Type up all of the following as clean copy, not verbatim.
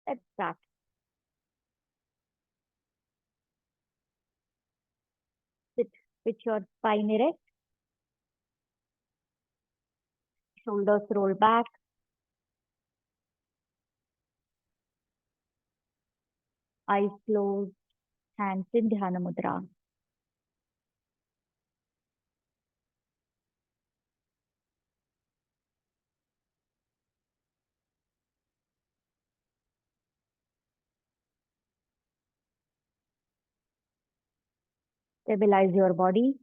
Let's start. Sit with your spine erect, shoulders roll back, eyes closed, hands in Dhyana Mudra. Stabilize your body.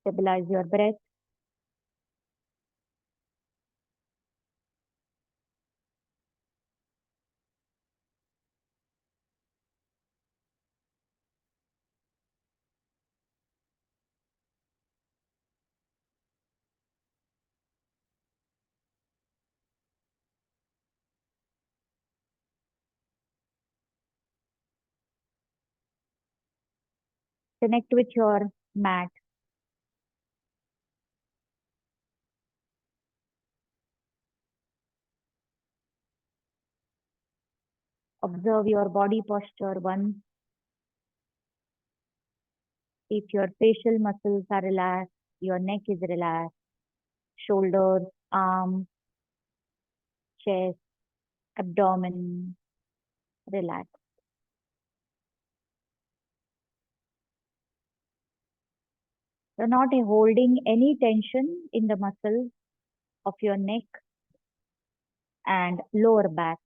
Stabilize your breath. Connect with your mat. Observe your body posture once. If your facial muscles are relaxed, your neck is relaxed, shoulders, arms, chest, abdomen, relax. You're not holding any tension in the muscles of your neck and lower back.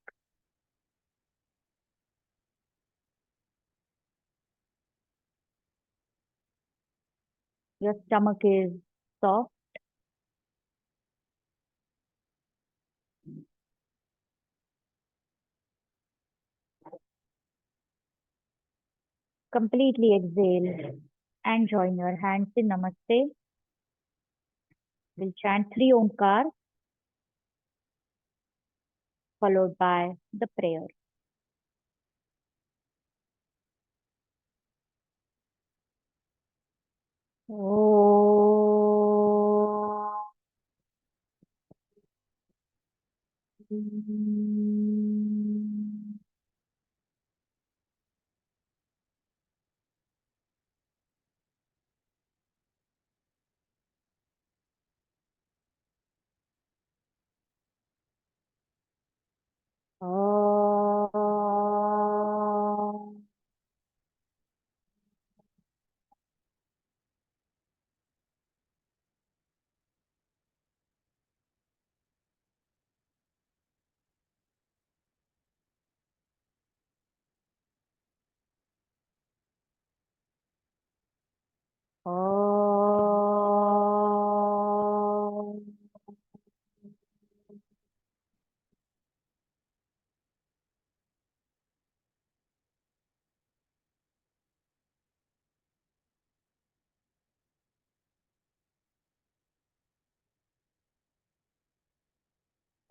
Your stomach is soft. Completely exhale and join your hands in Namaste. We'll chant 3 Omkar followed by the prayer.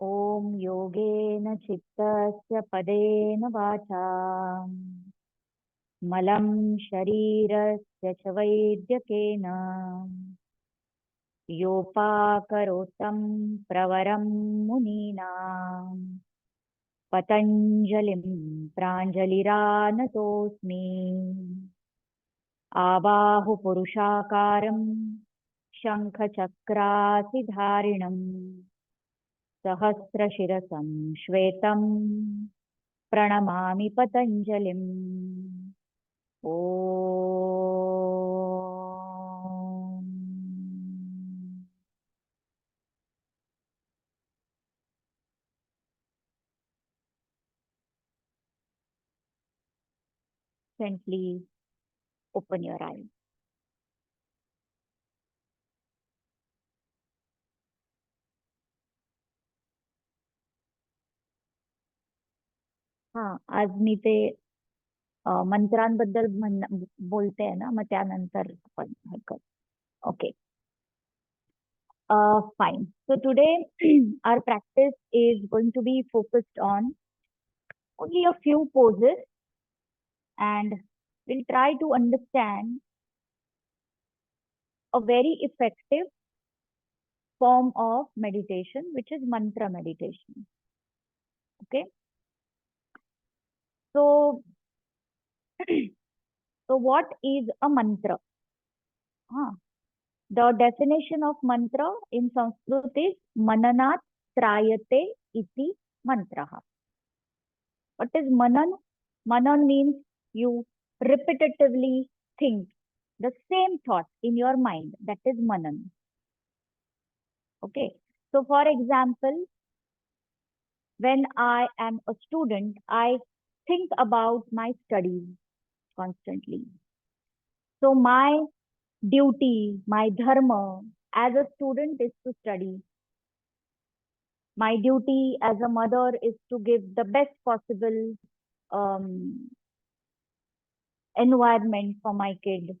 ॐ योगेन चित्तस्य पदेन वाचा मलं शरीरस्य च वैद्यकेन योपाकरोतं प्रवरं मुनीनां पतञ्जलिं प्राञ्जलिरानतोऽस्मि आबाहुपुरुषाकारं शङ्खचक्रासिधारिणम् सहस्रशिरसं श्वेतं प्रणमामि पतञ्जलिम् ॐ Gently open your eyes. आज मी ते मंत्रांबद्दल बोलते आहे ना, मग त्यानंतर आपण हे करू. Okay. Fine. So today our practice is going to be focused on only a few poses, and we'll try to understand a very effective form of meditation, which is mantra meditation. Okay. So, so what is a mantra? The definition of mantra in Sanskrit is mananat trayate iti mantraha. What is manan? Manan means you repetitively think the same thought in your mind. That is manan. Okay. So for example, when I am a student, I think about my studies constantly. So my duty, my dharma as a student is to study. My duty as a mother is to give the best possible environment for my kid.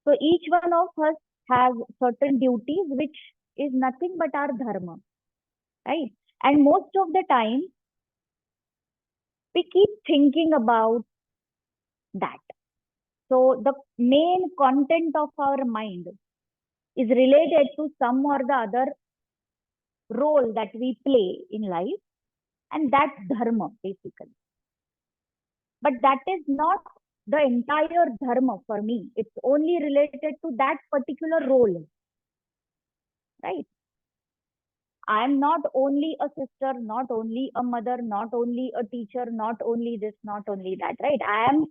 So each one of us has certain duties, which is nothing but our dharma, right? And most of the time, we keep thinking about that. So the main content of our mind is related to some or the other role that we play in life, and that's dharma, basically. But that is not the entire dharma for me. It's only related to that particular role, right? I am not only a sister, not only a mother, not only a teacher, not only this, not only that, right? I am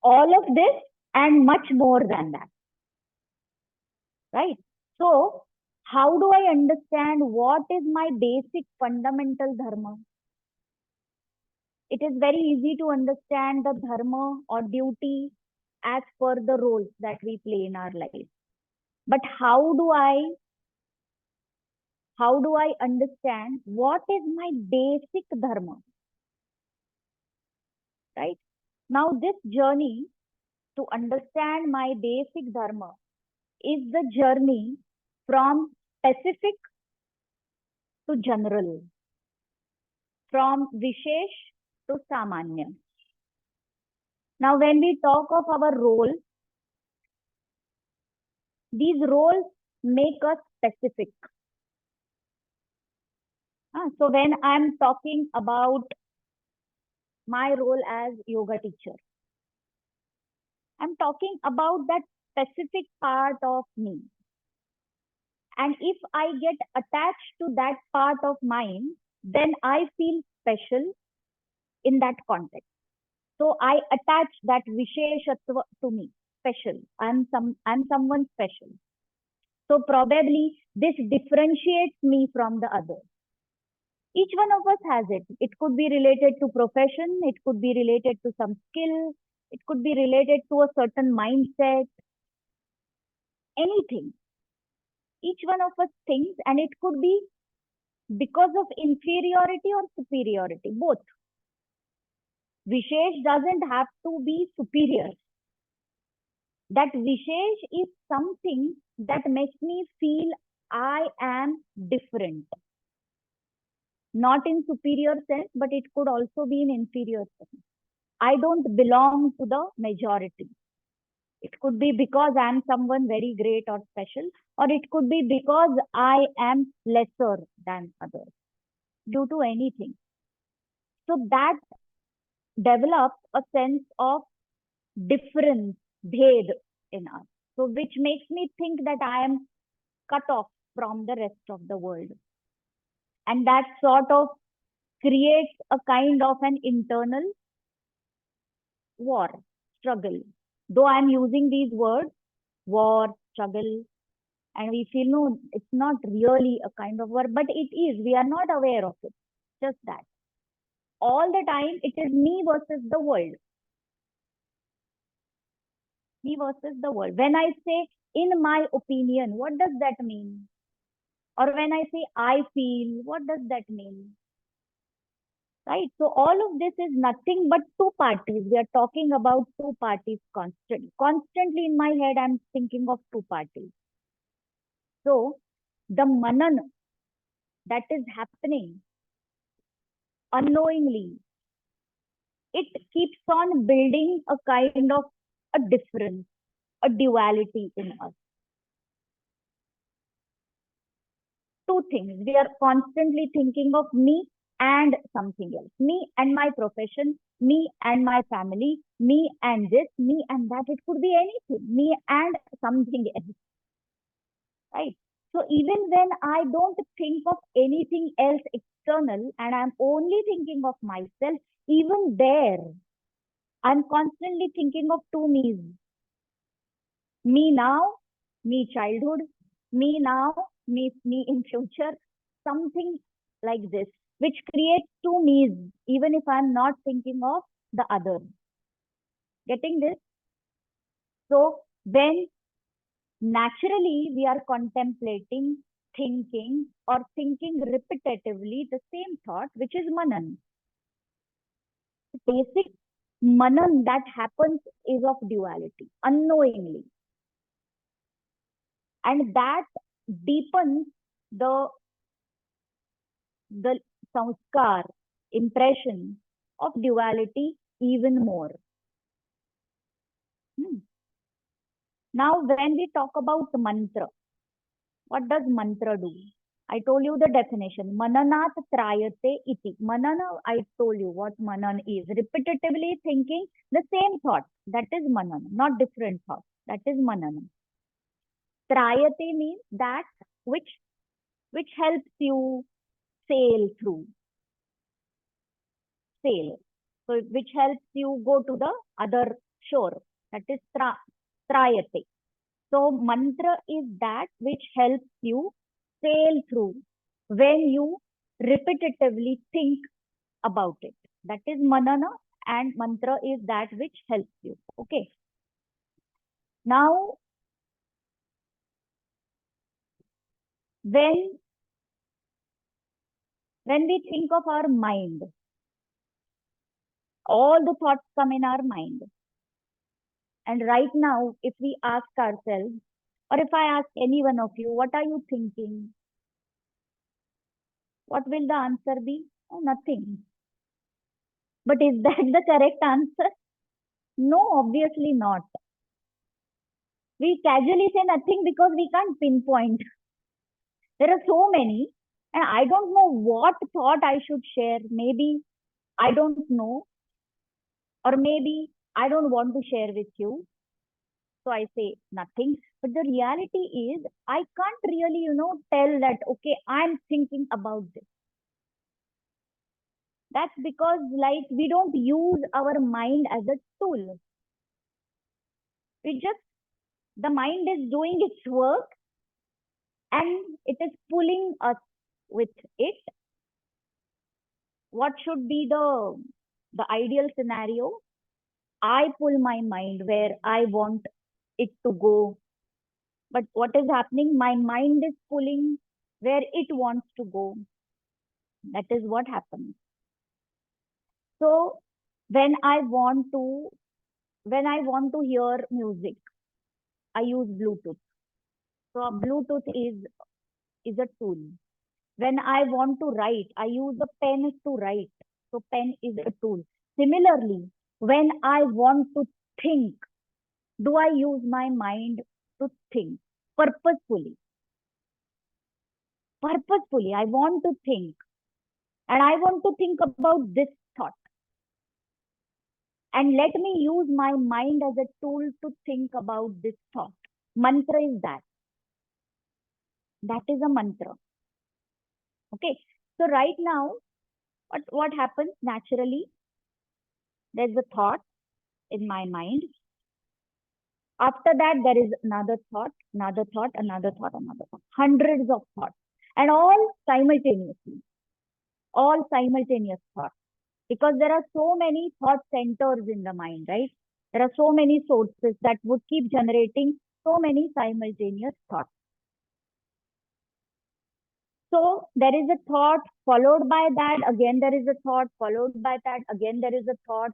all of this and much more than that, right? So, how do I understand what is my basic fundamental dharma? It is very easy to understand the dharma or duty as per the roles that we play in our life. But how do I understand what is my basic dharma? Right? Now, this journey to understand my basic dharma is the journey from specific to general, from Vishesh to Samanya. Now, when we talk of our role, these roles make us specific. So when I'm talking about my role as yoga teacher, I'm talking about that specific part of me. And if I get attached to that part of mine, then I feel special in that context. So I attach that Visheshatva to me, special. I'm someone special. So probably this differentiates me from the others. Each one of us has it. It could be related to profession. It could be related to some skill. It could be related to a certain mindset. Anything. Each one of us thinks, and it could be because of inferiority or superiority, both. Vishesh doesn't have to be superior. That Vishesh is something that makes me feel I am different. Not in superior sense, but it could also be in inferior sense. I don't belong to the majority. It could be because I'm someone very great or special, or it could be because I am lesser than others due to anything. So that develops a sense of difference, bhed in us. So which makes me think that I am cut off from the rest of the world. And that sort of creates a kind of an internal war, struggle. Though I'm using these words, war, struggle, and we feel no, it's not really a kind of war, but it is. We are not aware of it. Just that. All the time, it is me versus the world. Me versus the world. When I say, in my opinion, what does that mean? Or when I say, I feel, what does that mean? Right? So all of this is nothing but two parties. We are talking about two parties constantly in my head, I'm thinking of two parties. So the manan that is happening unknowingly, it keeps on building a kind of a difference, a duality in us. two things. We are constantly thinking of me and something else. Me and my profession, me and my family, me and this, me and that. It could be anything. Me and something else, right? So even when I don't think of anything else external and I'm only thinking of myself, even there, I'm constantly thinking of two me's. Me now, me childhood, me now, me in future, something like this, which creates two me's, even if I'm not thinking of the other. Getting this? So when naturally we are contemplating, thinking, or thinking repetitively the same thought, which is manan. Basic manan that happens is of duality, unknowingly. And that deepens the sanskar, impression of duality even more. Now, when we talk about mantra, what does mantra do? I told you the definition. Mananat trayate iti. Manana, I told you what manan is. Repetitively thinking the same thought. That is manan, not different thought. That is manana. Trayate means that which helps you sail through. Sail. So which helps you go to the other shore. That is trayate. So mantra is that which helps you sail through when you repetitively think about it. That is manana, and mantra is that which helps you. Okay. Now, when we think of our mind, all the thoughts come in our mind. And right now, if we ask ourselves, or if I ask any one of you, what are you thinking? What will the answer be? Oh, nothing. But is that the correct answer? No, obviously not. We casually say nothing because we can't pinpoint. There are so many, and I don't know what thought I should share. Maybe I don't know, or maybe I don't want to share with you. So I say nothing. But the reality is, I can't really, tell that, okay, I'm thinking about this. That's because, like, we don't use our mind as a tool. The mind is doing its work and it is pulling us with it. What should be the ideal scenario? I pull my mind where I want it to go. But what is happening? My mind is pulling where it wants to go. That is what happens. So when I want to hear music, I use Bluetooth. So Bluetooth is a tool. When I want to write, I use a pen to write. So pen is a tool. Similarly, when I want to think, do I use my mind to think purposefully? Purposefully, I want to think. And I want to think about this thought. And let me use my mind as a tool to think about this thought. Mantra is that. That is a mantra. Okay. So right now, what happens naturally? There's a thought in my mind. After that, there is another thought, another thought, another thought, another thought. Hundreds of thoughts. And all simultaneously. All simultaneous thoughts. Because there are so many thought centers in the mind, right? There are so many sources that would keep generating so many simultaneous thoughts. So there is a thought, followed by that, again there is a thought, followed by that, again there is a thought.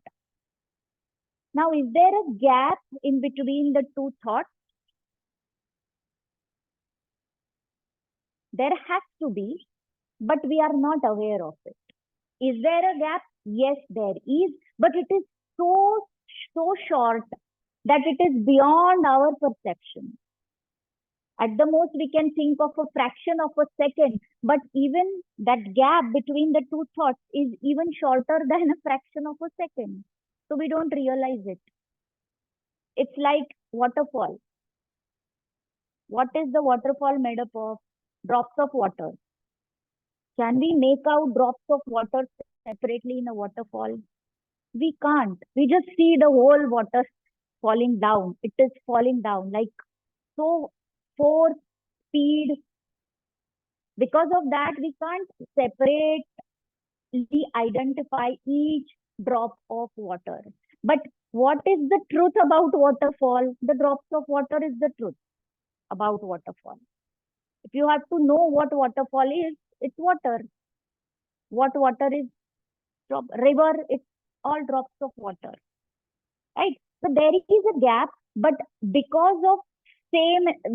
Now, is there a gap in between the two thoughts? There has to be, but we are not aware of it. Is there a gap? Yes, there is, but it is so short that it is beyond our perception. At the most, we can think of a fraction of a second, but even that gap between the two thoughts is even shorter than a fraction of a second. So we don't realize it. It's like waterfall. What is the waterfall made up of? Drops of water. Can we make out drops of water separately in a waterfall? We can't. We just see the whole water falling down. It is falling down like so force, speed. Because of that, we can't separately identify each drop of water. But what is the truth about waterfall? The drops of water is the truth about waterfall. If you have to know what waterfall is, it's water. What water is? Drop. River, it's all drops of water. Right? So there is a gap, but because of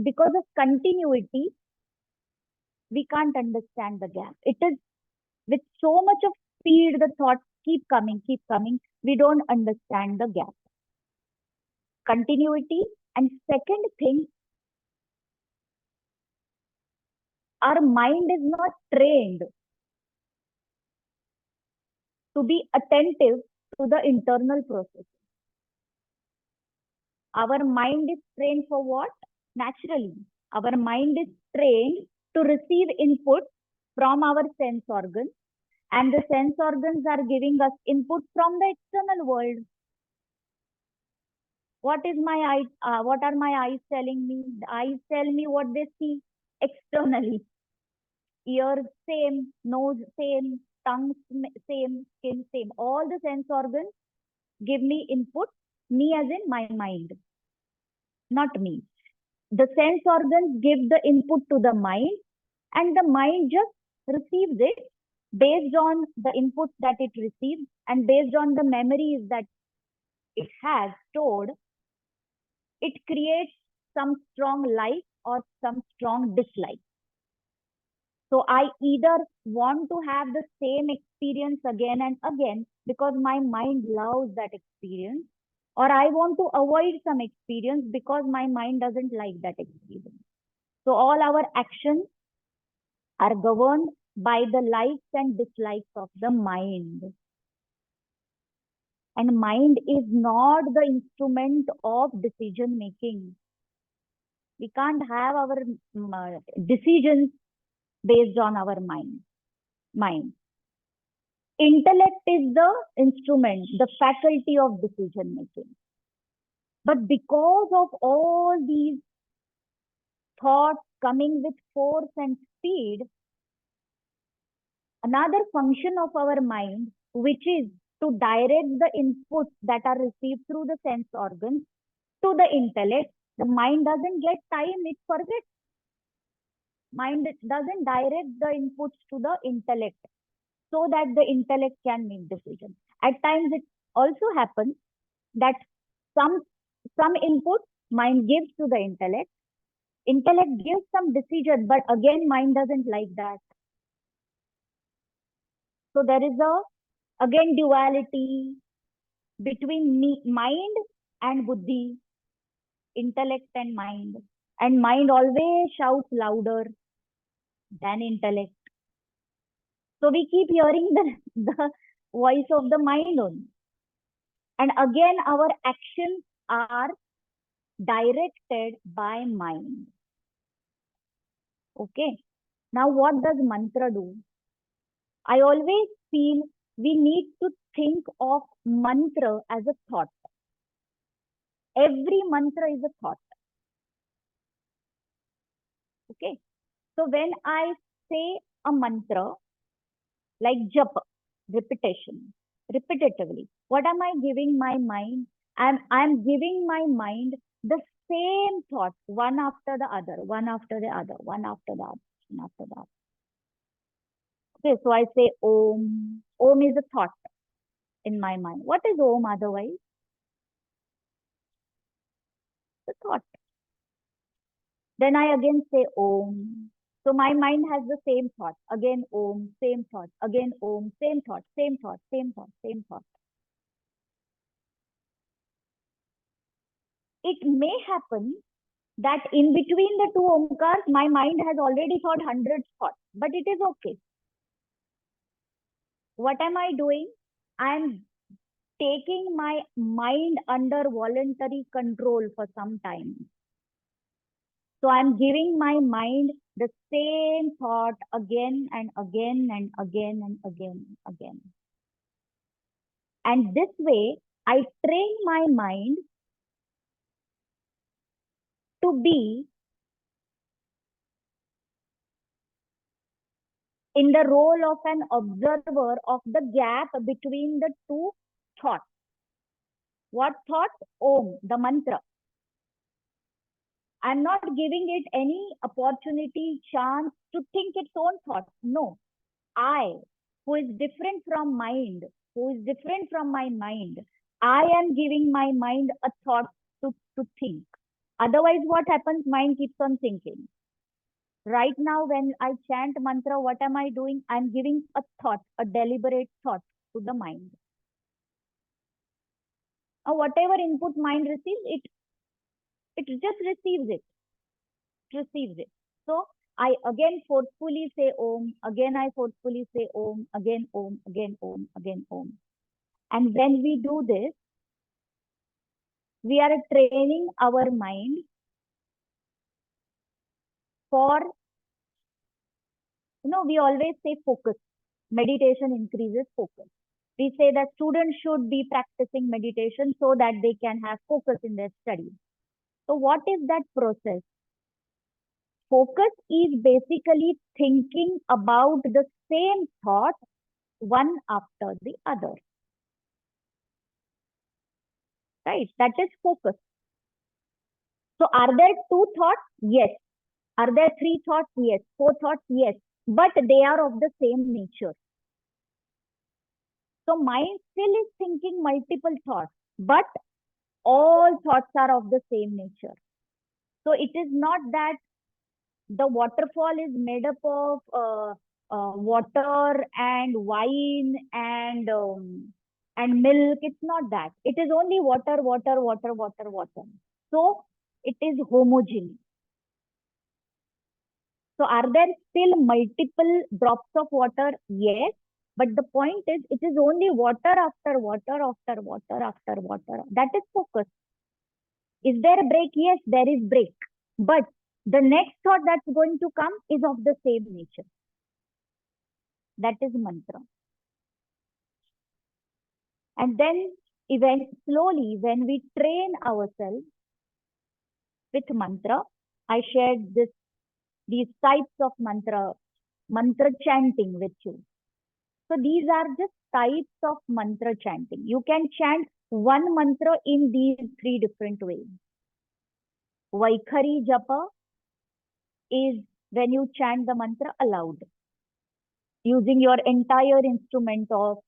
because of continuity, we can't understand the gap. It is with so much of speed, the thoughts keep coming, keep coming. We don't understand the gap. Continuity. And second thing, our mind is not trained to be attentive to the internal process. Our mind is trained for what? Naturally. Our mind is trained to receive input from our sense organs, and the sense organs are giving us input from the external world. What is my eye? What are my eyes telling me? The eyes tell me what they see externally. Ears same, nose same, tongue same, skin same. All the sense organs give me input. Me as in my mind, not me. The sense organs give the input to the mind, and the mind just receives it based on the inputs that it receives and based on the memories that it has stored. It creates some strong like or some strong dislike. So I either want to have the same experience again and again because my mind loves that experience, or I want to avoid some experience because my mind doesn't like that experience. So all our actions are governed by the likes and dislikes of the mind. And mind is not the instrument of decision making. We can't have our decisions based on our mind. Intellect is the instrument, the faculty of decision making. But because of all these thoughts coming with force and speed, another function of our mind, which is to direct the inputs that are received through the sense organs to the intellect, the mind doesn't get time, it forgets. Mind doesn't direct the inputs to the intellect so that the intellect can make decisions. At times, it also happens that some input mind gives to the intellect. Intellect gives some decision, but again, mind doesn't like that. So there is again duality between mind and buddhi, intellect and mind. And mind always shouts louder than intellect. So we keep hearing the voice of the mind only. And again, our actions are directed by mind. Okay. Now, what does mantra do? I always feel we need to think of mantra as a thought. Every mantra is a thought. Okay. So when I say a mantra like japa, repetitively, what am I giving my mind? I'm giving my mind the same thought, one after the other, one after the other, one after the other, one after the other. Okay, so I say Om. Om is a thought in my mind. What is Om otherwise? The thought. Then I again say Om. So my mind has the same thought. Again Om, same thought. Again Om, same thought, same thought, same thought, same thought. It may happen that in between the two omkars, my mind has already thought hundreds thoughts, but it is okay. What am I doing? I am taking my mind under voluntary control for some time. So I'm giving my mind the same thought again and again and again and again and again. And this way, I train my mind to be in the role of an observer of the gap between the two thoughts. What thought? Om, the mantra. I'm not giving it any opportunity, chance to think its own thoughts. No. I, who is different from mind, who is different from my mind, I am giving my mind a thought to think. Otherwise, what happens? Mind keeps on thinking. Right now, when I chant mantra, what am I doing? I'm giving a thought, a deliberate thought to the mind. Whatever input mind receives, it just receives it. So I again forcefully say Om, again I forcefully say Om, again Om, again Om, again Om. And when we do this, we are training our mind for, we always say focus. Meditation increases focus. We say that students should be practicing meditation so that they can have focus in their studies. So what is that process? Focus is basically thinking about the same thought one after the other. Right? That is focus. So are there two thoughts? Yes. Are there three thoughts? Yes. Four thoughts? Yes. But they are of the same nature. So mind still is thinking multiple thoughts, but all thoughts are of the same nature. So it is not that the waterfall is made up of water and wine and milk. It's not that. It is only water, water, water, water, water. So it is homogeneous. So are there still multiple drops of water? Yes. But the point is, it is only water after water after water after water. That is focus. Is there a break? Yes, there is break. But the next thought that's going to come is of the same nature. That is mantra. And then slowly, when we train ourselves with mantra, I shared these types of mantra chanting with you. So these are just types of mantra chanting. You can chant one mantra in these three different ways. Vaikhari japa is when you chant the mantra aloud, using your entire instrument of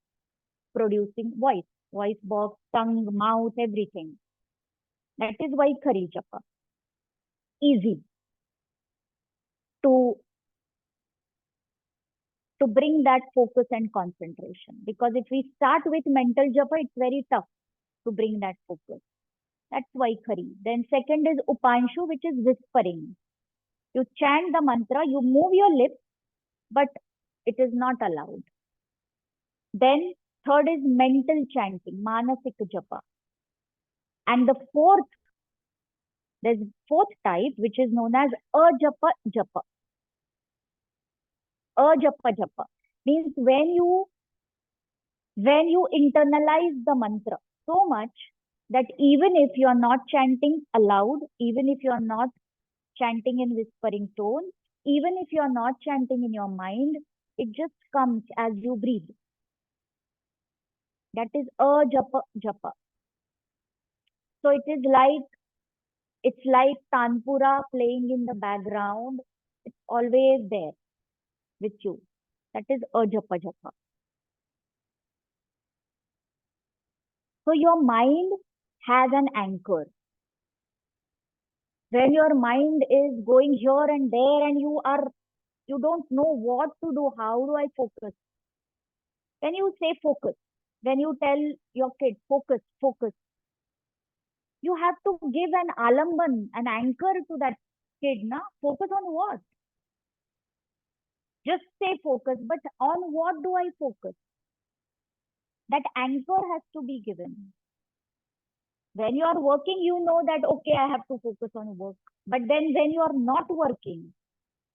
producing voice box, tongue, mouth, everything. That is Vaikhari japa. Easy to bring that focus and concentration. Because if we start with mental japa, it's very tough to bring that focus. That's Vaikhari. Then second is Upanshu, which is whispering. You chant the mantra, you move your lips, but it is not allowed. Then third is mental chanting, Manasik japa. And the fourth type, which is known as Ajapa japa. Ajapa japa means when you internalize the mantra so much that even if you are not chanting aloud, even if you are not chanting in whispering tone, even if you are not chanting in your mind, it just comes as you breathe. That is Ajapa japa. So it's like Tanpura playing in the background. It's always there with you. That is Ajapa japa. So your mind has an anchor. When your mind is going here and there and you don't know what to do, how do I focus? When you say focus, when you tell your kid, focus, focus, You have to give an alamban, an anchor to that kid, na? Focus on what? Just say focus, but on what do I focus? That anchor has to be given. When you are working, you know that, okay, I have to focus on work. But then when you are not working,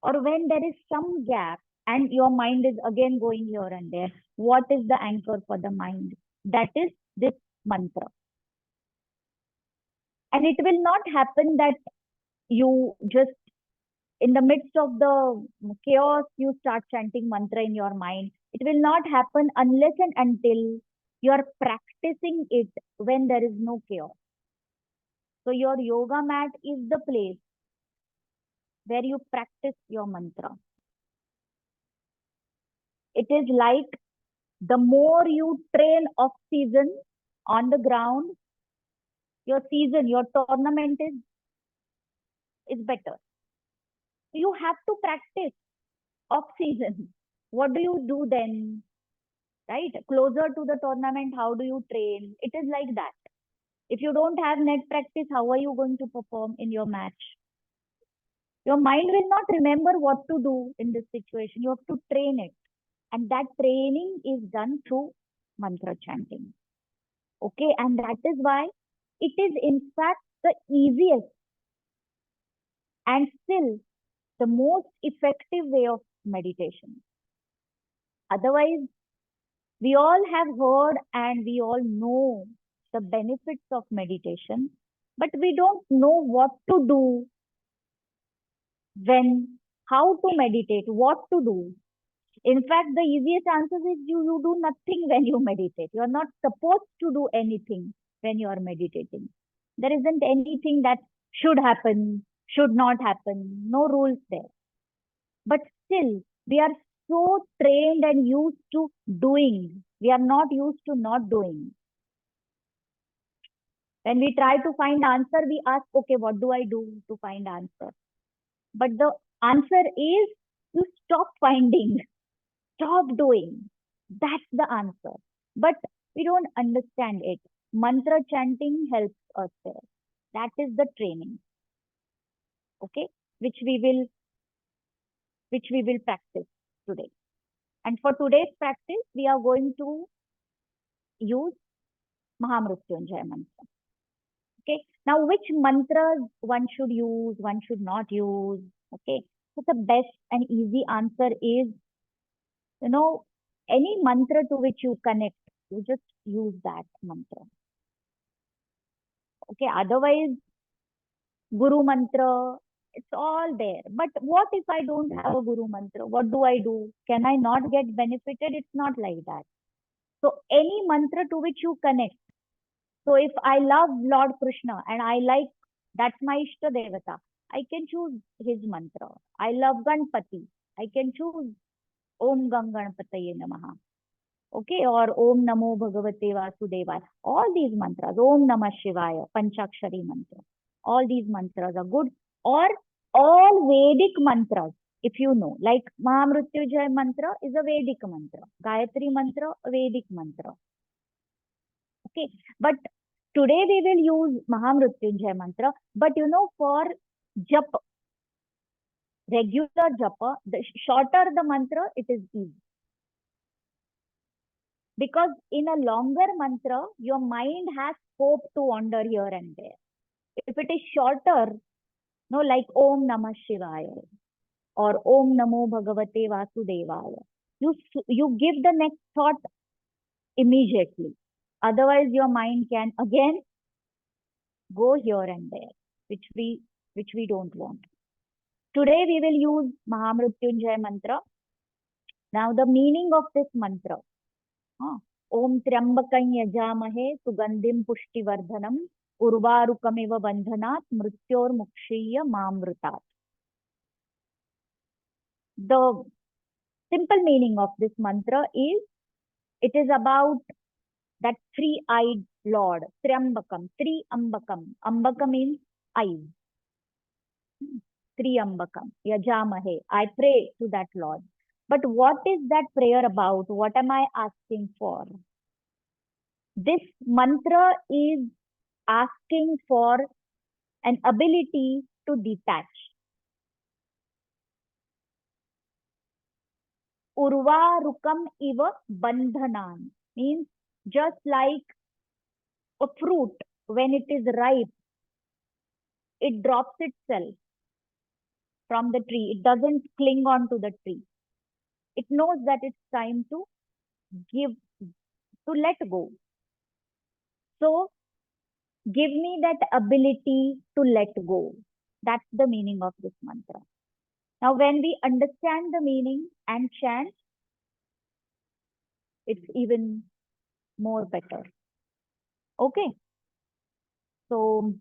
or when there is some gap and your mind is again going here and there, what is the anchor for the mind? That is this mantra. And it will not happen that you just, in the midst of the chaos, you start chanting mantra in your mind. It will not happen unless and until you are practicing it when there is no chaos. So your yoga mat is the place where you practice your mantra. It is like the more you train off season on the ground, your season, your tournament is better. You have to practice off season. What do you do then? Right? Closer to the tournament, how do you train? It is like that. If you don't have net practice, how are you going to perform in your match? Your mind will not remember what to do in this situation. You have to train it. And that training is done through mantra chanting. Okay. And that is why it is in fact the easiest and still the most effective way of meditation. Otherwise, we all have heard and we all know the benefits of meditation, but we don't know what to do when, how to meditate, what to do. In fact, the easiest answer is you do nothing when you meditate. You are not supposed to do anything when you are meditating. There isn't anything that should happen, should not happen, no rules there. But still, we are so trained and used to doing. We are not used to not doing. When we try to find answer, we ask, okay, what do I do to find answer? But the answer is you stop finding, stop doing. That's the answer. But we don't understand it. Mantra chanting helps us there. That is the training. Okay, which we will practice today. And for today's practice, we are going to use Mahamrutyunjaya mantra. Okay. Now, which mantras one should use, one should not use? Okay. So the best and easy answer is, any mantra to which you connect, you just use that mantra. Okay. Otherwise, Guru mantra, it's all there. But what if I don't have a Guru mantra? What do I do? Can I not get benefited? It's not like that. So any mantra to which you connect. So if I love Lord Krishna and I like, that's my Ishta Devata, I can choose his mantra. I love Ganpati, I can choose Om Ganganpataye Namaha. Okay, or Om Namo Bhagavate Vasudevaya. All these mantras, Om Namah Shivaya, Panchakshari mantra. All these mantras are good. Or all Vedic mantras, if you know, like Mahamrutyunjaya mantra is a Vedic mantra. Gayatri mantra, a Vedic mantra. Okay, but today we will use Mahamrutyunjaya mantra. But for japa, regular japa, the shorter the mantra, it is easy. Because in a longer mantra, your mind has scope to wander here and there. If it is shorter, like Om Namah Shivaya or Om Namo Bhagavate Vasudevaya, you give the next thought immediately. Otherwise, your mind can again go here and there, which we don't want. Today we will use Mahamrutyunjaya mantra. Now the meaning of this mantra. Om Triambakam Yajamahe Sugandhim Pushtivardhanam Urvarukamiva Bandhanat Mrityor Mukshiya Mamrutat. The simple meaning of this mantra is, it is about that three-eyed Lord, Triambakam, Triambakam. Ambaka means eyes. Triambakam, Yajamahe. I pray to that Lord. But what is that prayer about? What am I asking for? This mantra is asking for an ability to detach. Urvarukam iva bandhanan means just like a fruit when it is ripe, it drops itself from the tree. It doesn't cling on to the tree. It knows that it's time to give, to let go. So give me that ability to let go. That's the meaning of this mantra. Now, when we understand the meaning and chant, it's even more better. Okay. So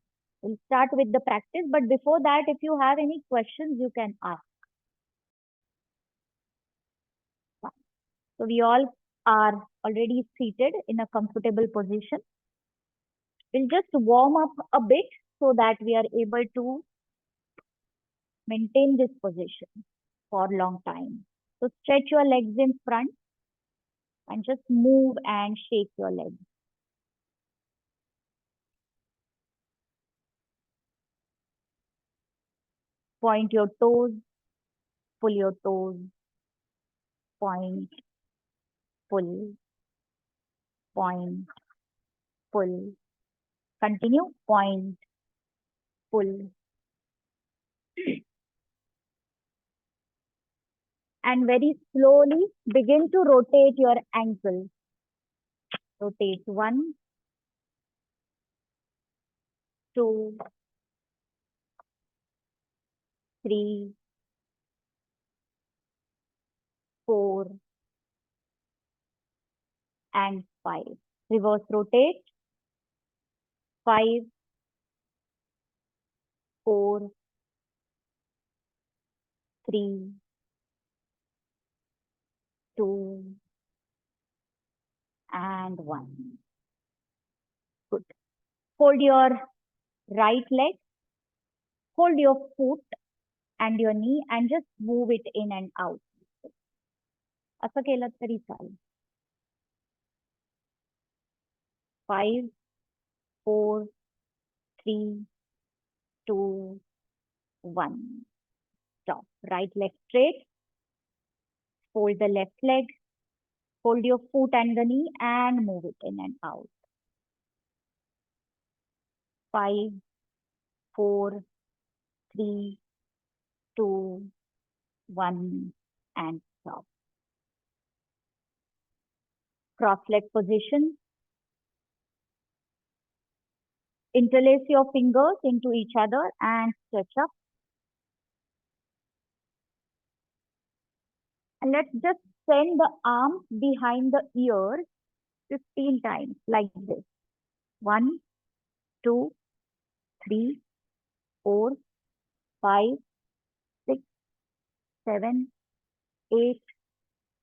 we'll start with the practice. But before that, if you have any questions, you can ask. So we all are already seated in a comfortable position. We'll just warm up a bit so that we are able to maintain this position for a long time. So stretch your legs in front and just move and shake your legs. Point your toes, pull your toes, point, pull, point, pull. Continue, point, pull. And very slowly begin to rotate your ankle. Rotate 1, 2, 3, 4, and 5. Reverse rotate. 5, 4, 3, 2, and 1. Good. Hold your right leg. Hold your foot and your knee and just move it in and out. असं केलं तरी चालेल. 5, 4, 3, 2, 1. Stop. Right leg straight. Fold the left leg. Hold your foot and the knee and move it in and out. 5, 4, 3, 2, 1, and stop. Cross leg position. Interlace your fingers into each other and stretch up. And let's just send the arms behind the ears 15 times like this. 1, 2, 3, 4, 5, 6, 7, 8,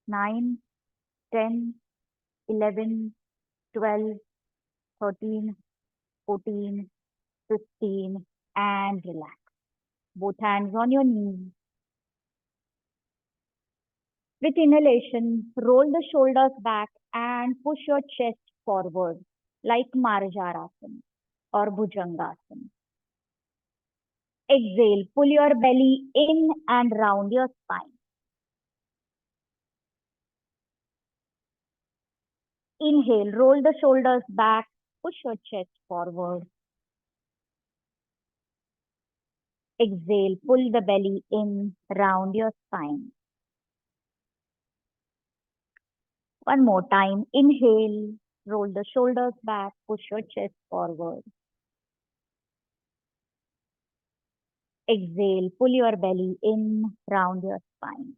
9, 10, 11, 12, 13, 14, 15, and relax. Both hands on your knees. With inhalation, roll the shoulders back and push your chest forward like Marjarasana or Bhujangasana. Exhale, pull your belly in and round your spine. Inhale, roll the shoulders back, push your chest forward. Exhale, pull the belly in, round your spine. One more time. Inhale, roll the shoulders back, push your chest forward. Exhale, pull your belly in, round your spine.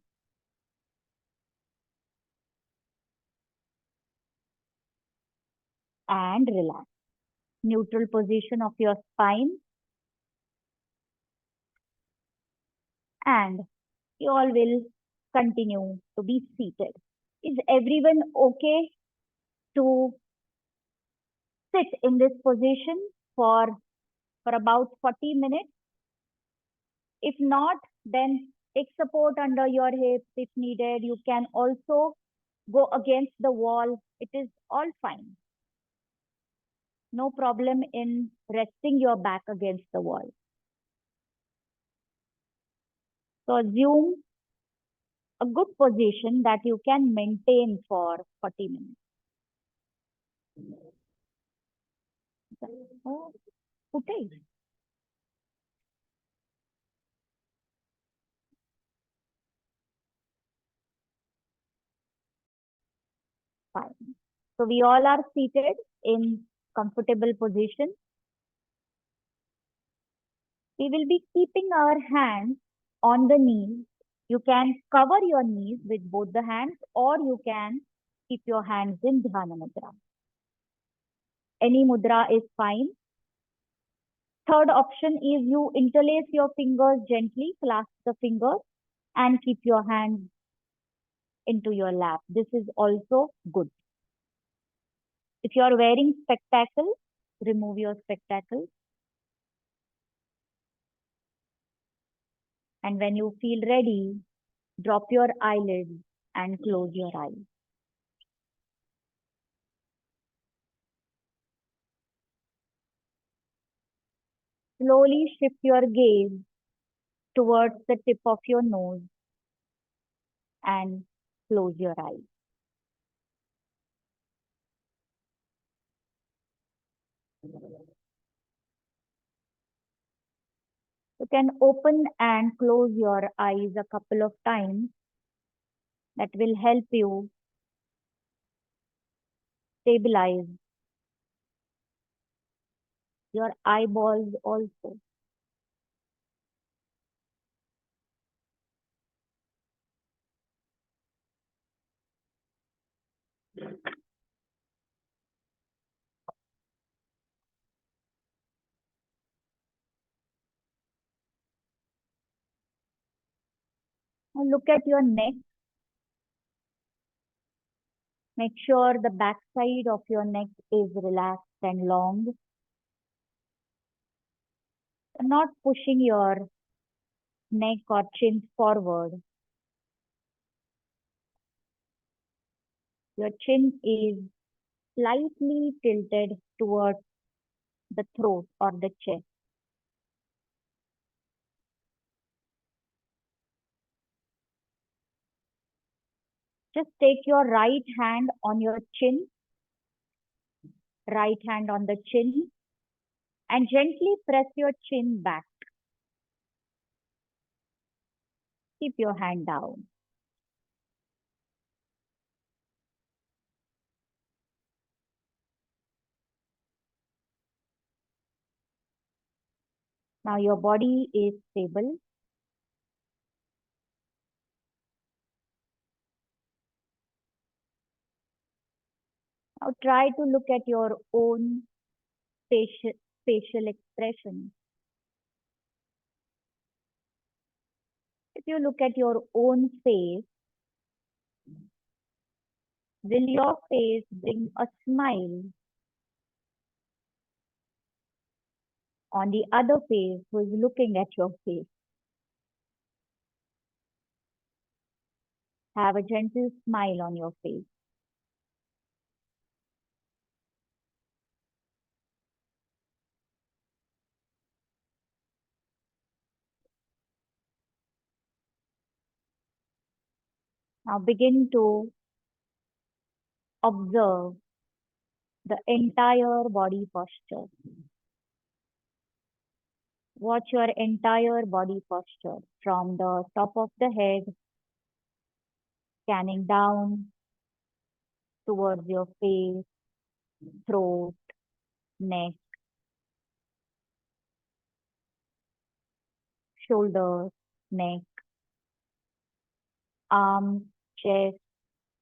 And relax. Neutral position of your spine. And you all will continue to be seated. Is everyone okay to sit in this position for about 40 minutes? If not, then take support under your hips if needed. You can also go against the wall. It is all fine. No problem in resting your back against the wall. So assume a good position that you can maintain for 40 minutes. Oh, okay. Fine. So we all are seated in comfortable position. We will be keeping our hands on the knees. You can cover your knees with both the hands, or you can keep your hands in Dhyana Mudra. Any mudra is fine. Third option is you interlace your fingers gently, clasp the fingers, and keep your hands into your lap. This is also good. If you are wearing spectacles, remove your spectacles. And when you feel ready, drop your eyelids and close your eyes. Slowly shift your gaze towards the tip of your nose and close your eyes. You can open and close your eyes a couple of times. That will help you stabilize your eyeballs also. Now look at your neck. Make sure the back side of your neck is relaxed and long. Not pushing your neck or chin forward. Your chin is slightly tilted towards the throat or the chest. Just take your right hand on your chin, right hand on the chin, and gently press your chin back. Keep your hand down. Now your body is stable. Now try to look at your own facial expression. If you look at your own face, will your face bring a smile on the other face who is looking at your face? Have a gentle smile on your face. Now begin to observe the entire body posture. Watch your entire body posture from the top of the head, scanning down towards your face, throat, neck, shoulders, neck, arms, chest,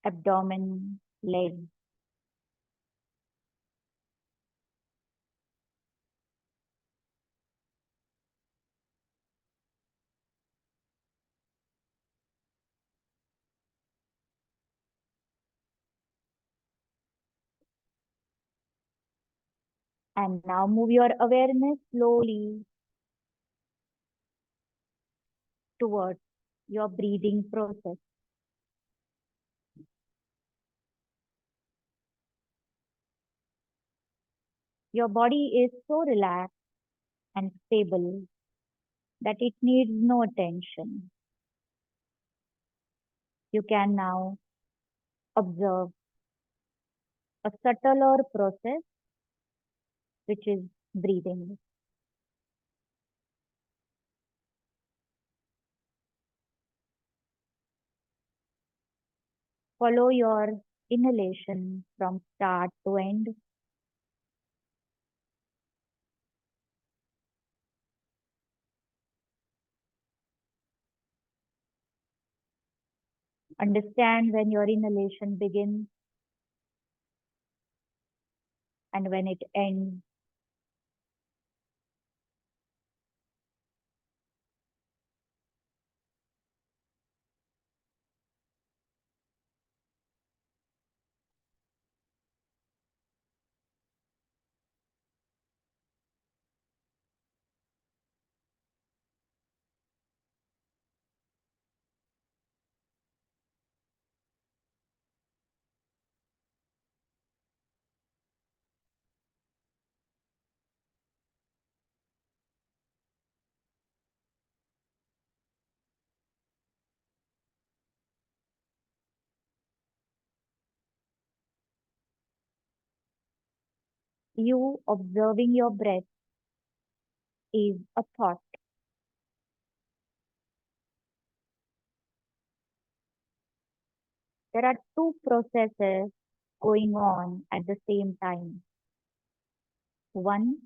abdomen, legs. And now move your awareness slowly towards your breathing process. Your body is so relaxed and stable that it needs no attention. You can now observe a subtler process, which is breathing. Follow your inhalation from start to end. Understand when your inhalation begins and when it ends. You observing your breath is a thought. There are two processes going on at the same time. One,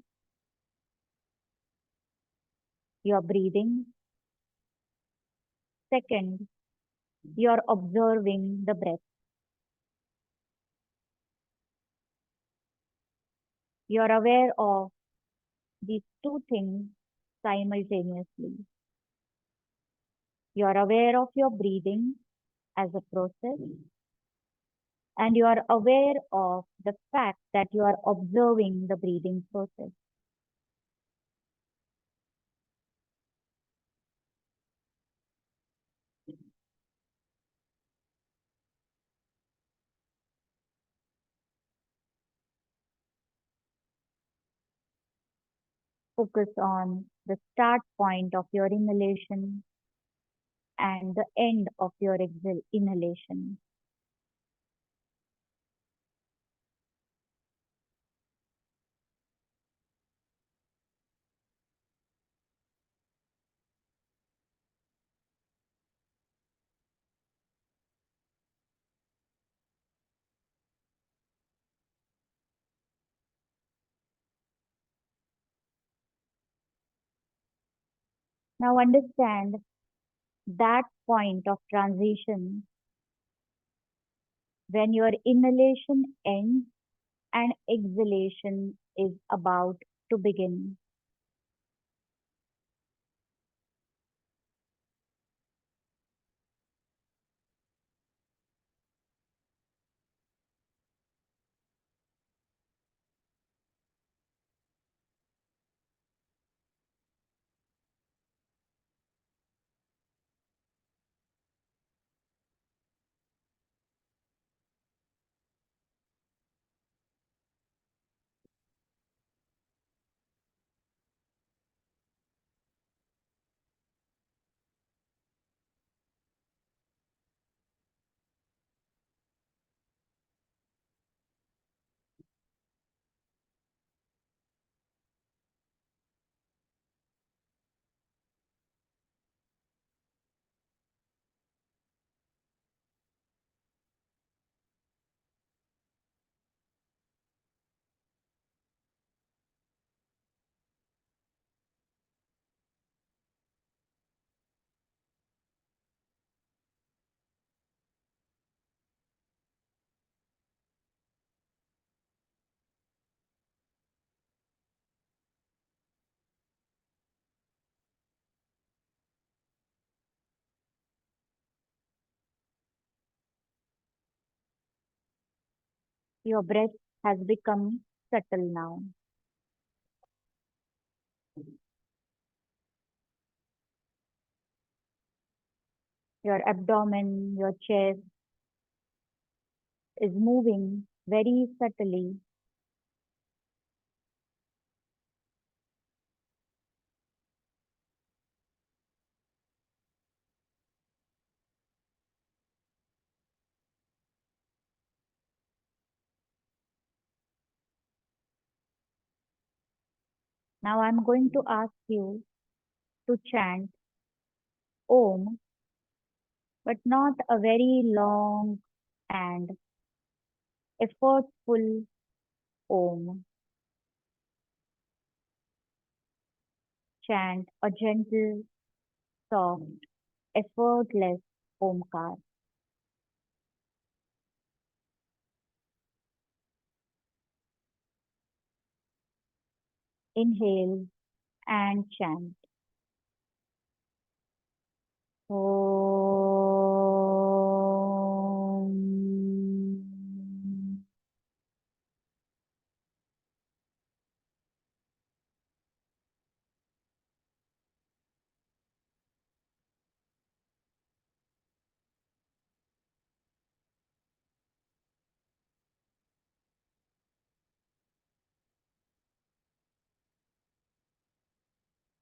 you're breathing. Second, you're observing the breath. You're aware of these two things simultaneously. You're aware of your breathing as a process, and you are aware of the fact that you are observing the breathing process. Focus on the start point of your inhalation and the end of your inhalation. Now understand that point of transition when your inhalation ends and exhalation is about to begin. Your breath has become subtle now. Your abdomen, your chest is moving very subtly Now I'm going to ask you to chant Om, but not a very long and effortful Om. Chant a gentle, soft, effortless Omkar. Inhale and chant. Om.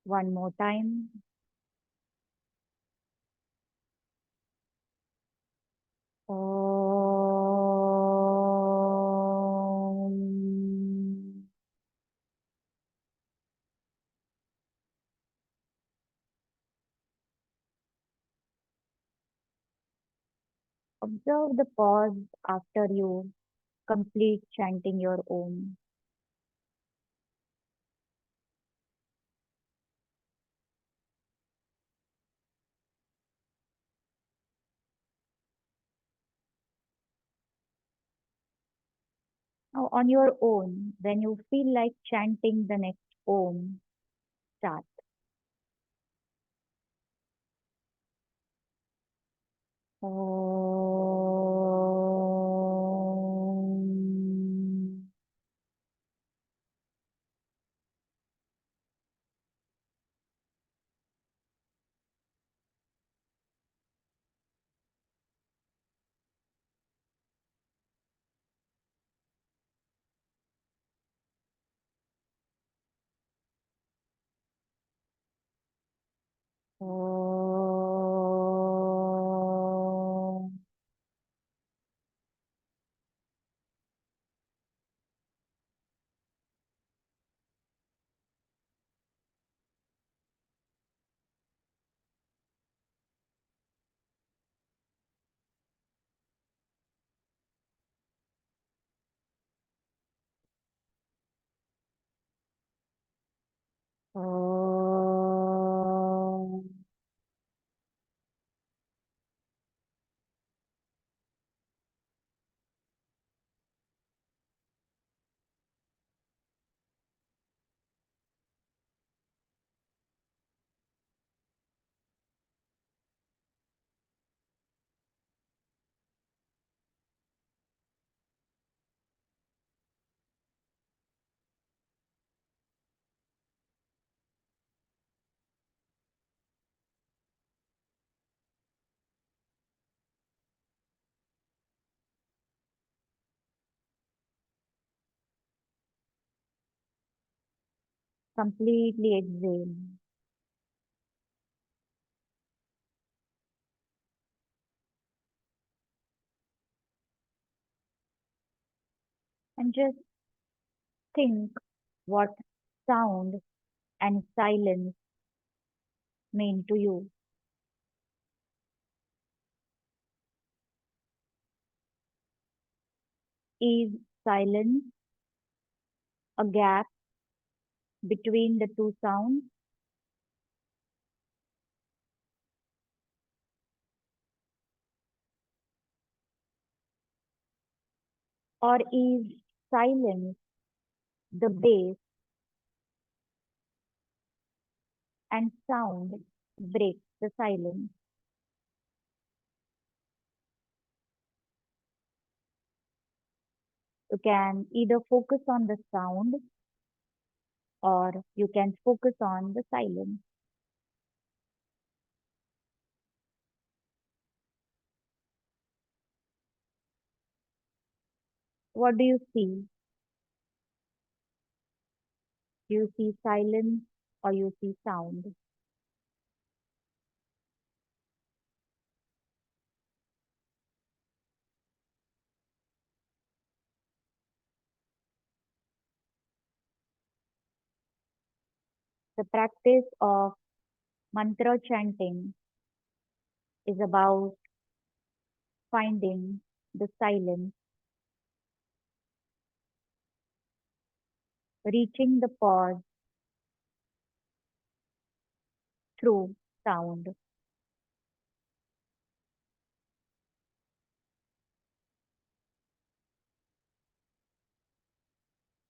One more time. Om. Observe the pause after you complete chanting your Om. Now, on your own, when you feel like chanting the next Om, start. Om. Om. Om. Completely exhale and just think what sound and silence mean to you. Is silence a gap between the two sounds, or is silence the base and sound breaks the silence? You can either focus on the sound or you can focus on the silence. What do you see? Do you see silence or you see sound? The practice of mantra chanting is about finding the silence, reaching the pause through sound.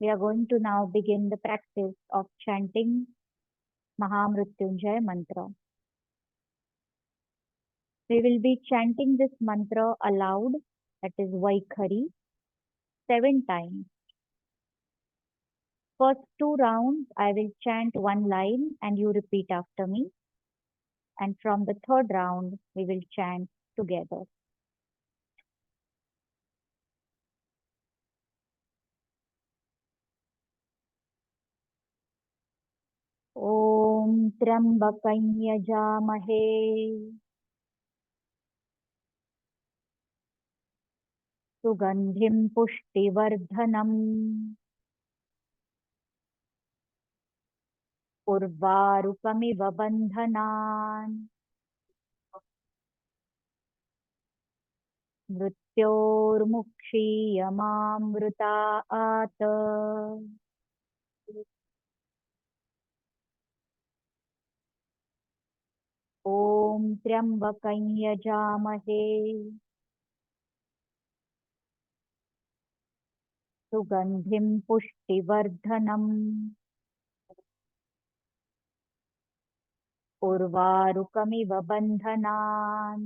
We are going to now begin the practice of chanting Mahamrutyunjay mantra. We will be chanting this mantra aloud, that is Vaikhari, 7 times. First 2 rounds, I will chant one line and you repeat after me. And from the third round, we will chant together. ॐ त्र्यम्बकं यजामहे सुगन्धिं पुष्टिवर्धनम् उर्वारुकमिव बन्धनान् मृत्योर्मुक्षीयमामृतात् ॐ त्र्यम्बकं यजामहे सुगन्धिं पुष्टिवर्धनम् उर्वारुकमिव बन्धनान्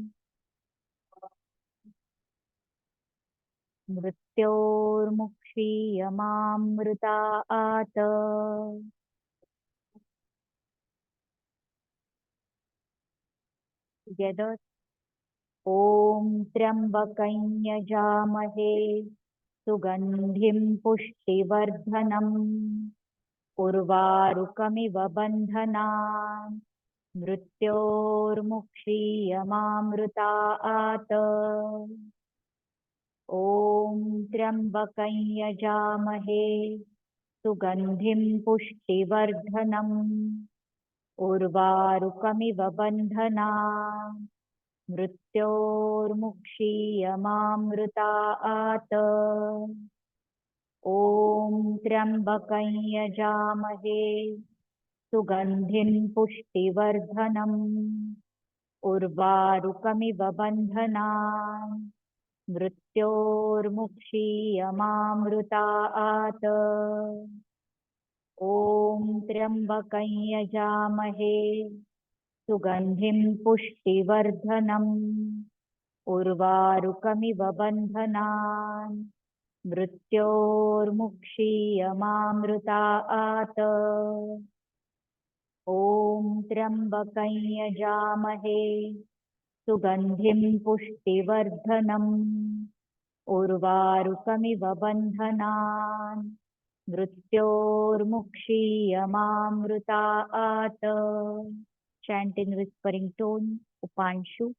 मृत्योर्मुक्षीयमामृतात् together. ॐ त्र्यम्बकं यजामहे सुगन्धिं पुष्टिवर्धनम् उर्वारुकमिव बन्धनान् मृत्योर्मुक्षीयमामृतात् ॐ त्र्यम्बकं यजामहे सुगन्धिं पुष्टिवर्धनम् उर्वारुकमिव बन्धनान् मृत्योर्मुक्षीयमामृतात् ॐ त्र्यम्बकं यजामहे सुगन्धिं पुष्टिवर्धनम् उर्वारुकमिव बन्धनान् मृत्योर्मुक्षीयमामृतात् ॐ त्र्यम्बकं यजामहे सुगन्धिं पुष्टिवर्धनम् उर्वारुकमिव बन्धनान् मृत्योर्मुक्षीयमामृतात् ॐ त्र्यम्बकं यजामहे सुगन्धिं पुष्टिवर्धनम् उर्वारुकमिव बन्धनान् मृत्योर्मुक्षीयमामृतात्. Chant in whispering tone, Upanshu.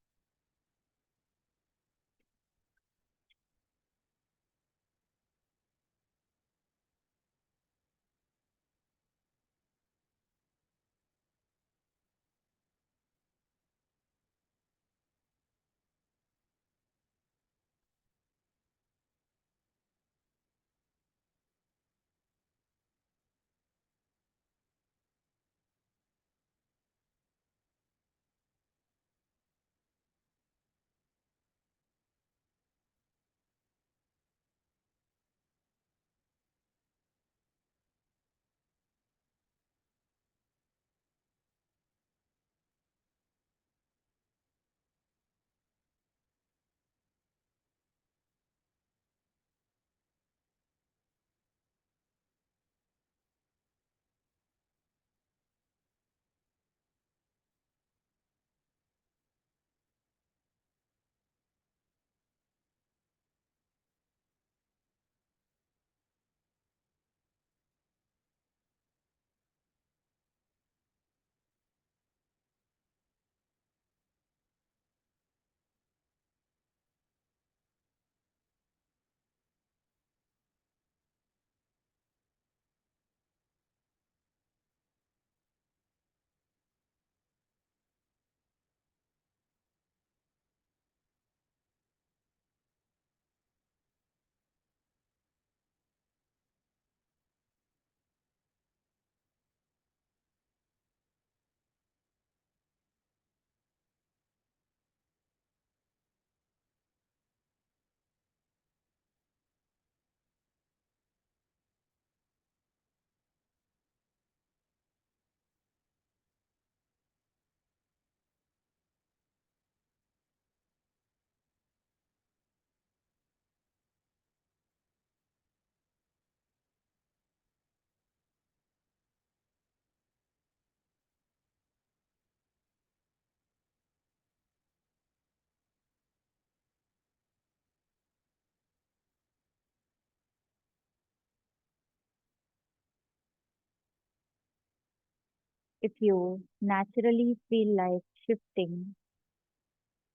If you naturally feel like shifting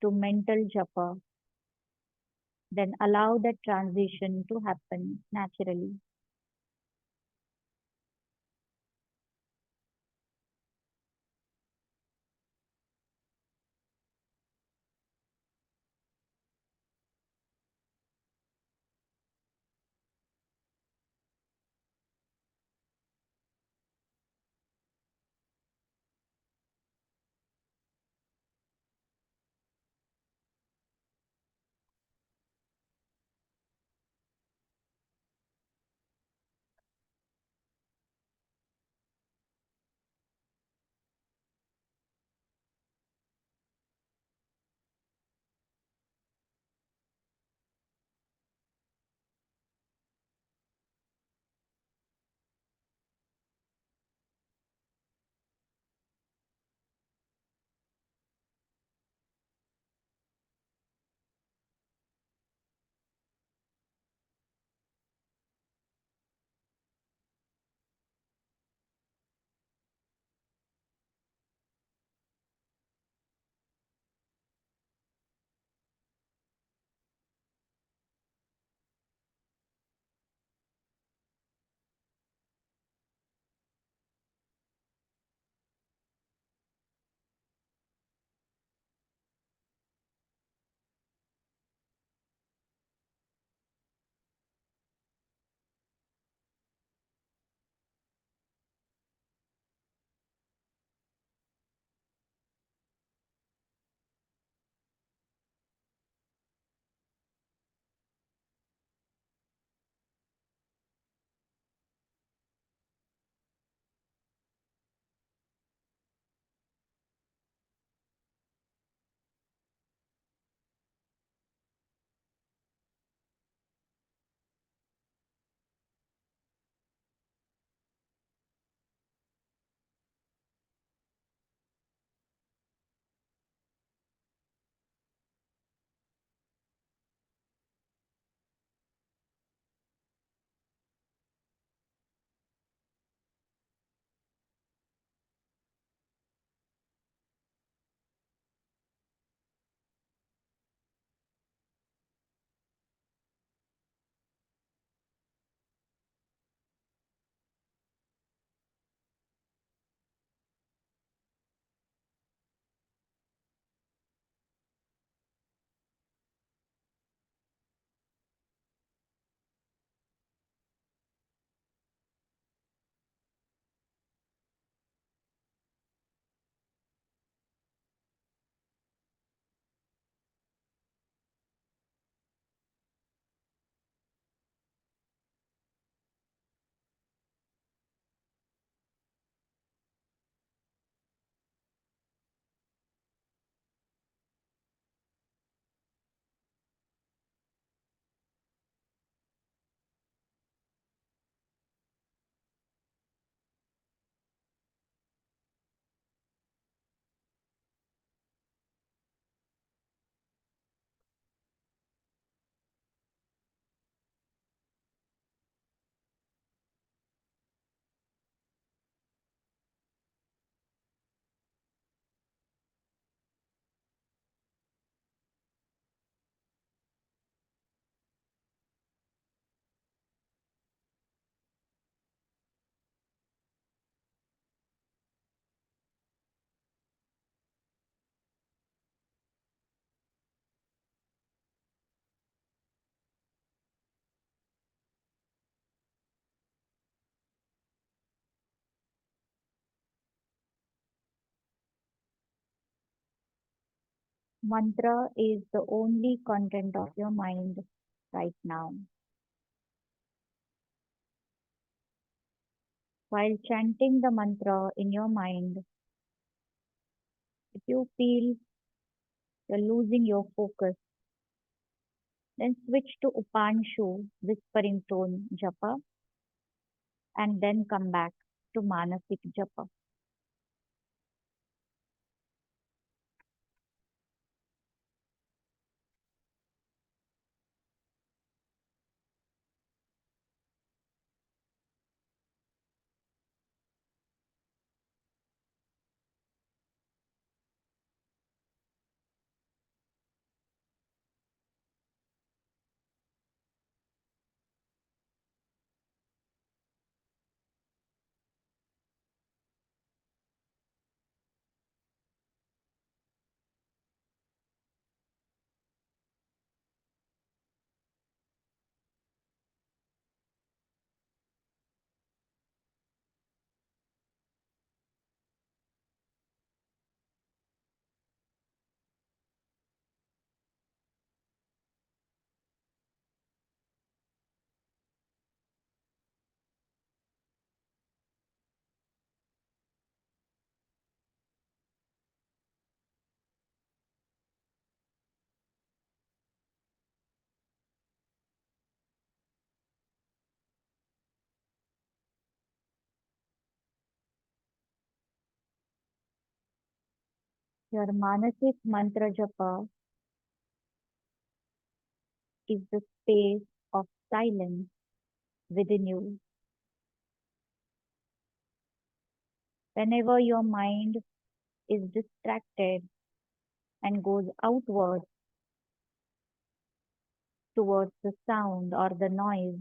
to mental japa, then allow that transition to happen naturally. Mantra is the only content of your mind right now. While chanting the mantra in your mind, if you feel you're losing your focus, then switch to Upanshu, whispering tone japa, and then come back to Manasik japa. Your Manasik Mantra Japa is the space of silence within you. Whenever your mind is distracted and goes outward towards the sound or the noise,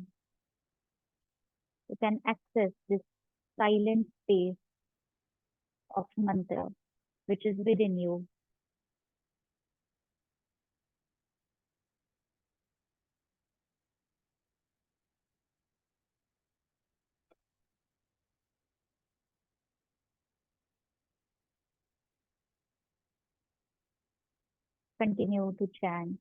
you can access this silent space of mantra which is within you. Continue to chant.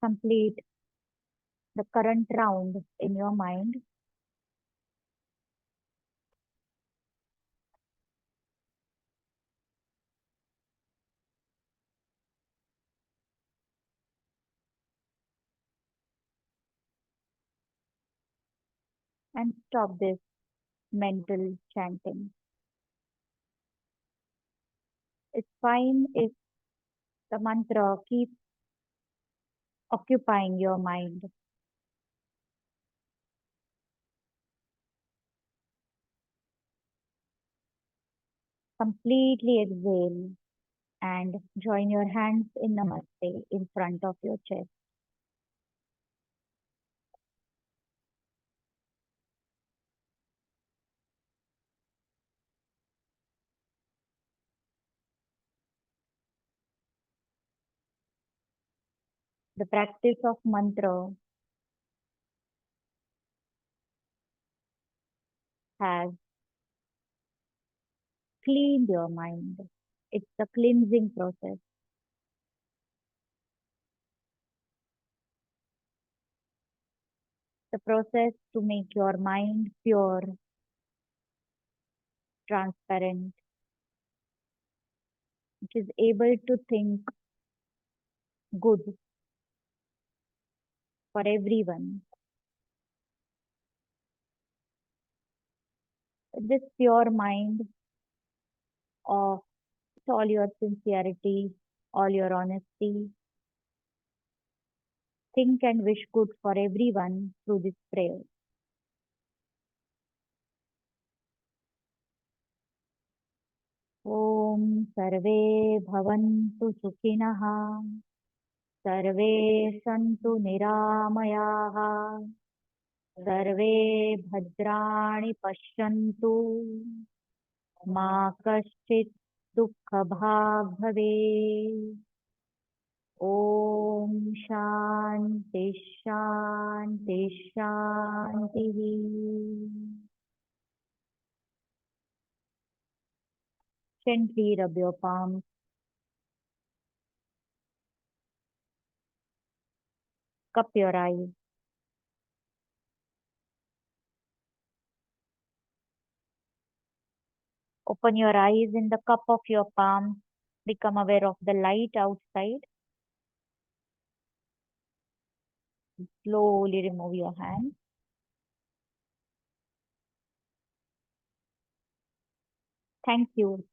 Complete the current round in your mind. And stop this mental chanting. It's fine if the mantra keeps occupying your mind. Completely exhale and join your hands in Namaste in front of your chest. The practice of mantra has cleaned your mind. It's the cleansing process, the process to make your mind pure, transparent, which is able to think good for everyone. This pure mind of all your sincerity, all your honesty, think and wish good for everyone through this prayer. ॐ सर्वे भवन्तु सुखिनः सर्वे सन्तु निरामयाः सर्वे भद्राणि पश्यन्तु मा कश्चित् दुःखभाग् भवेत् ॐ शान्ति शान्ति शान्तिः Gently rub your palms. Cup your eyes. Open your eyes in the cup of your palm. Become aware of the light outside. Slowly remove your hand. Thank you.